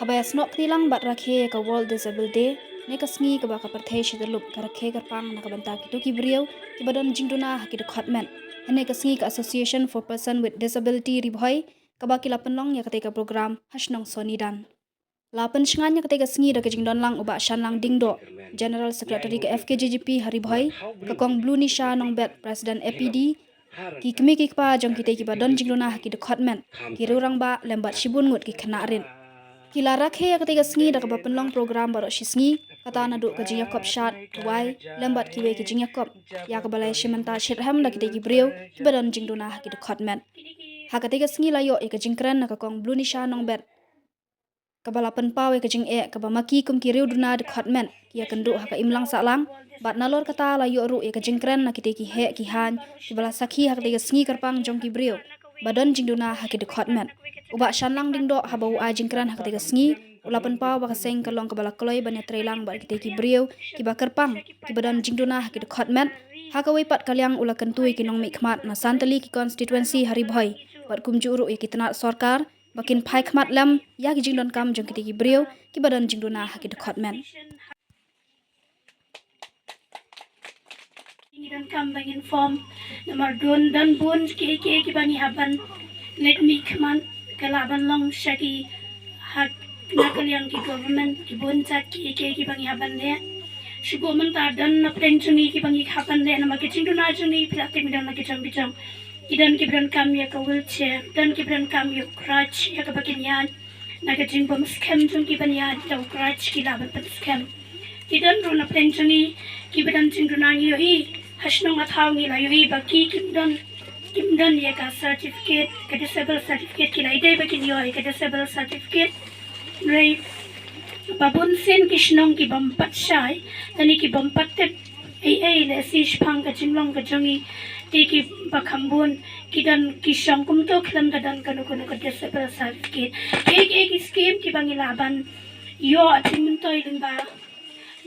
Kabaya snok tilang bat rakhe ka World Disabled Day ne kasngi ka ba ka parthai shidalup ka rakhe ka pang na ka banta ki to ki brio ki badan jingduna ha ki de khotmen ne kasngi ka Association for Person with Disability ribhoi ka ba ki lapenlong ya ka ka program hasnong sonidan lapen shingan ya ka kasngi da ka jingdon lang uba shanlang dingdo General Secretary ka FKJGP haribhoi ka kong Blue Nisha nong bet President APD ki kmi ki pa jong ki te ki badan jingduna ha ki de khotmen ki rurang ba lembat shibun ngut ki khana rin Kila rakhe ya ketika sengi dak penlong program baru shisngi kata nadu kajing Yakob shat tuai lembat kiwe kajing Yakob ya kebalai shimenta shirham dak kita gibreu kibadan jingduna ki khotmen ha ketika sengi layo ya kajing kran nak kong Blue Nisha nong bet kabalapan pawe kajing kabamaki kum kiriu duna dak khotmen ya kendu ha ka imlang salang bat nalor kata layo ru ya kajing kran nak kita ki he ki han kibala sakhi ha ketika sengi karpang jong kibreu badan jingduna ha ki khotmen Uba shanlang dingdo habau ajingkran hak tega sengi ulapan pau baka seng kalong kabala koloi banya trelang bat kita ki brio ki bakar pang ki badan jingduna hak de khotmen hakawe pat kalyang ula kentui ki nong mikmat na santali ki constituency haribhoi bat kumju uru ki tenat sarkar bakin phai khmat lam ya ki jingdon kam jong kita ki brio ki badan jingduna hak de khotmen dan kam bang inform nomor don dan bun ki bani haban let me khman kalaban long shaki hak nakal yang ki government ki boncat ki bangi haban le shibo menta dan na pensioni ki bangi haban le na makiting duna juni pilate midan na kicam idan ki bran kam ya ka wheelchair dan ki bran kam ya crutch ya ka bakin yan na kiting bom scam jun ki bani yan ta crutch ki laban pat scam idan ro na pensioni ki bran ting duna yo hi hasnong athaw ni la yo hi baki Kimdan ya ka certificate ka disable certificate kila ide bakin yo ka disable certificate ray babun sen kishnong ki bampat shai tani ki bampat te ai le sish phang ka chinglong ka jongi ti ki bakhambun kidan kishong kum to khlam ka dan kanu ka disable certificate ek scheme ki bangilaban yo atin toy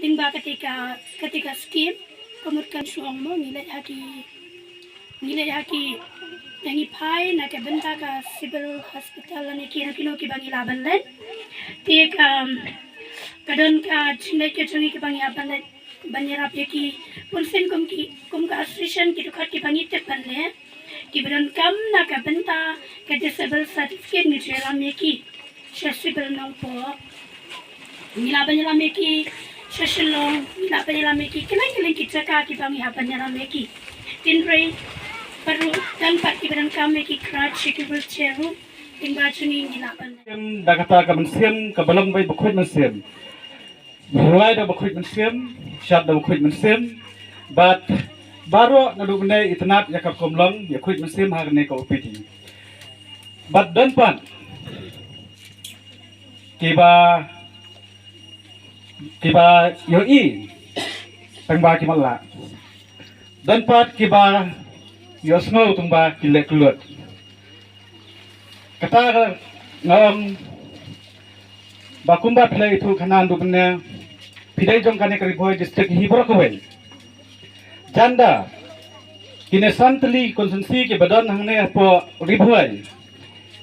lingba ketika scheme kemudian suang mo nilai haki yang ipai nak benta ka civil hospital ni kira kilo ki bangi laban len tiek kadon ka chinai ke chungi ki bangi aban len banyarap ki pulsen kum ka association ki dukat ki bangi tepan le ki badan kam nak benta ka disable certificate ni jela me ki accessible nong po nilaban jela me ki session nilaban jela me ki kena ki caka ki bangi aban jela me ki tinrei Baru dan part kibaran kami ki crutch ki wheelchair tinggal chuni nilaban. Da kata ka mensiam ka balang bai bukhut mensiam. Mulai da bukhut mensiam, syat da bukhut mensiam. But baru nadu benda itnat ya ka komlong ya khut mensiam ha ne ka upiti. But dan pan kiba yo I pangba ki malla. Dan pat kiba Yosno tumba kilek kelut. Kata bakumba pilai itu kanan dubne pilai jong kane keriboy district hibro kawel. Janda kine santli konsensi ke badan hangne po riboy.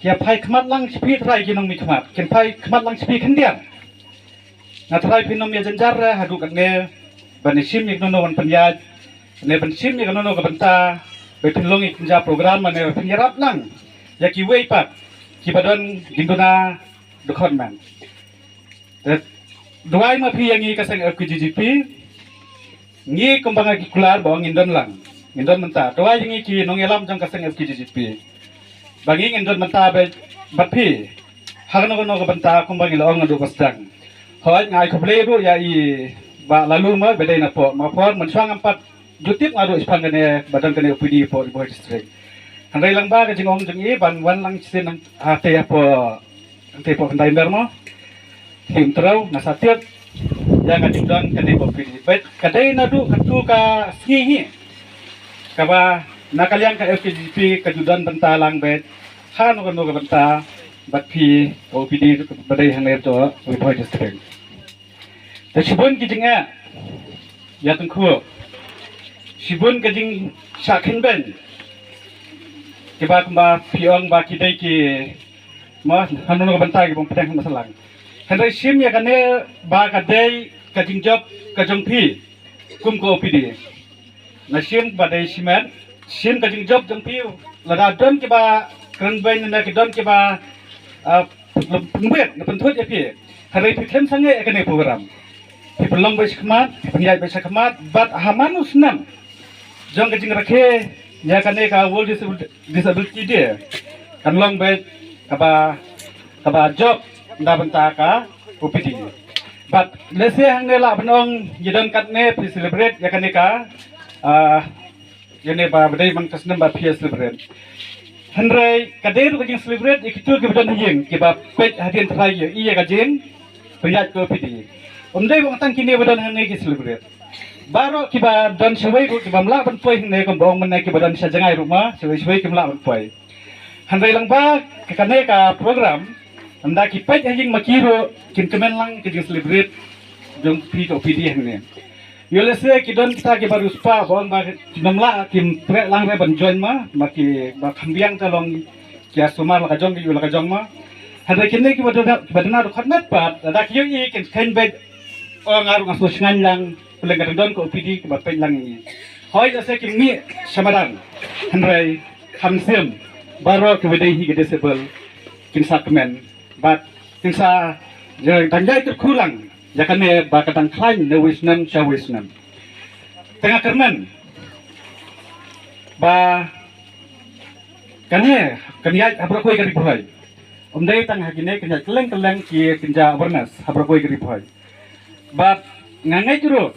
Kia pai khmat lang speed rai kinong mi khmat. Ken pai khmat lang speed kendian. Natrai pinom ya janjar hadu kanne banisim iknono wan penyaj. Ne banisim iknono kabenta Betulungi kerja program mana penyerap lang, ya kiwei pat, kibadan jingduna dukhonman. Dua ima pi yang kasang FKJGP, ngi kembang lagi keluar bawa ngindon lang, ngindon mentah. Dua yang ki nongelam jang kasang FKJGP, bagi ngindon mentah bat pi, hagno kebenta kembang ilong ngadu kostang. Hoi ngai kubleru ya I ba lalu ma bedai na po, ma por mensuang empat. Jutip ngadu ispan kene badan kene UPD po Riboy district. Handai lang ba kajing ong jeng I ban wan lang sin ate po handai mo. Tim terau nasatiat yang kajing don kene po UPD. Bet kadai nadu katu ka sngi kaba nakaliang ka FKJP kajudan bentalang bet han ko ka benta bat pi UPD badai handai to Riboy district. Tashibun kijinga ya tengku Sibun kajing syakin ben. Kiba kemba piong ba kidai ki mas hanu no bentai ki bom pedang masalang. Henry sim ya kane ba kadai kajing job kajong pi kum ko OPD. Na sim ba dai simen sim kajing job jong pi lada don ke ba kran bain na ke don ke ba pengwet na pentut ya pi. Henry pi klem sange kane program. Pi pelong ba sikmat, pengyai ba sikmat, bat hamanus nam. Jong kajing rakhe ya kane ka World Disability Day. Kan long ba kaba job nda benta ka OPD. But let's say hang la benong yidon katne pi celebrate ya kanika yene ba bedai man kasnem ba pi celebrate. Henry kader ko jing celebrate ikitu ke bedon yeng ke ba pet hadian trai ye iya ka jing priat ko OPD. Umdai bang tang kini bedon hang ke celebrate. Baro ki ba don shwai ko ki ba mla ban poi ne ko bong man ki ba don sa jangai rumah shwai ki mla ban poi. Henry lang ba ke kaneka program anda kipai hajing makiro kin kemen lang ke celebrate jong pi ko PD hne yole se ki don kita ke baru spa bon ba namla kim pre lang re ban join ma maki ba khambiang ta long kia sumar la ka jong ki la ka jong ma hada kinne ki badana ro khatnat pat ada ki yi kin kain bed o ngaru ngaso sngan lang peleng ka don ko PD ki ba pe lang ni hoi se ki mi samaran hanrai khamsem baro ke bedai hi ke disable kin sakmen but kinsa danjai terkulang jakane bakatang klain ne wisnam cha wisnam tengah kerman ba kane kanya habrokoi kari phai umdai tang hagine kanya keleng ki kinja awareness habrokoi kari phai but ngangai juro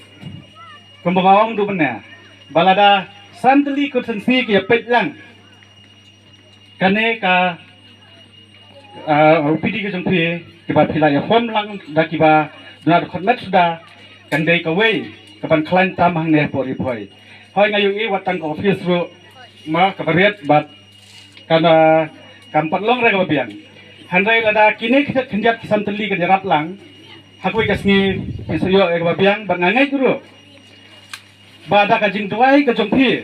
kumbawang du bena balada santli kursensi ki petlang kane ka OPD ke jengpi kiba pila ya form lang da kiba benar khotmet sudah kandai ka wei kapan klan tamang ne pori phoi hoi ngayu i watang ko office ru ma kabariat bat kana kampat long re ka biang handai lada kini kita kenjat kisan teli ke jarat lang hakui kasni pesayo e ka biang bat ngangai guru bada ka jing tuai ka jengpi